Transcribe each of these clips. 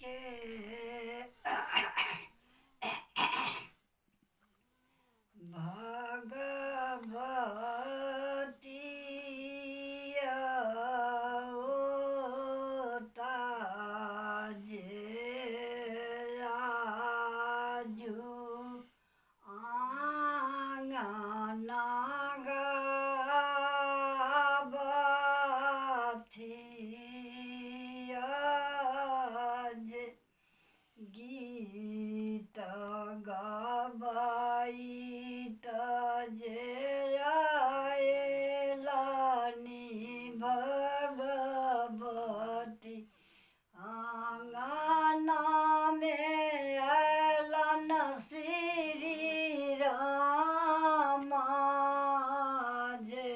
के भगवती जे आजू आंगना गाबथिया जे गीत गबैत जे आयलनि भगवती आंगना में अयलन श्री राम जे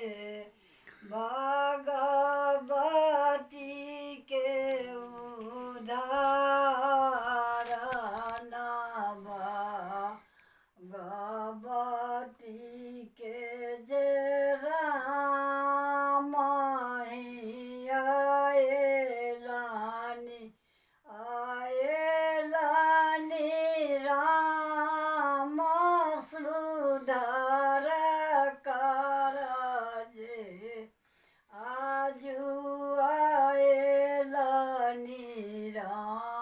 भगवती के उद्धारण भगवती के जे राम आयलनि राम सुधार कर जे आजू आयलनि राम।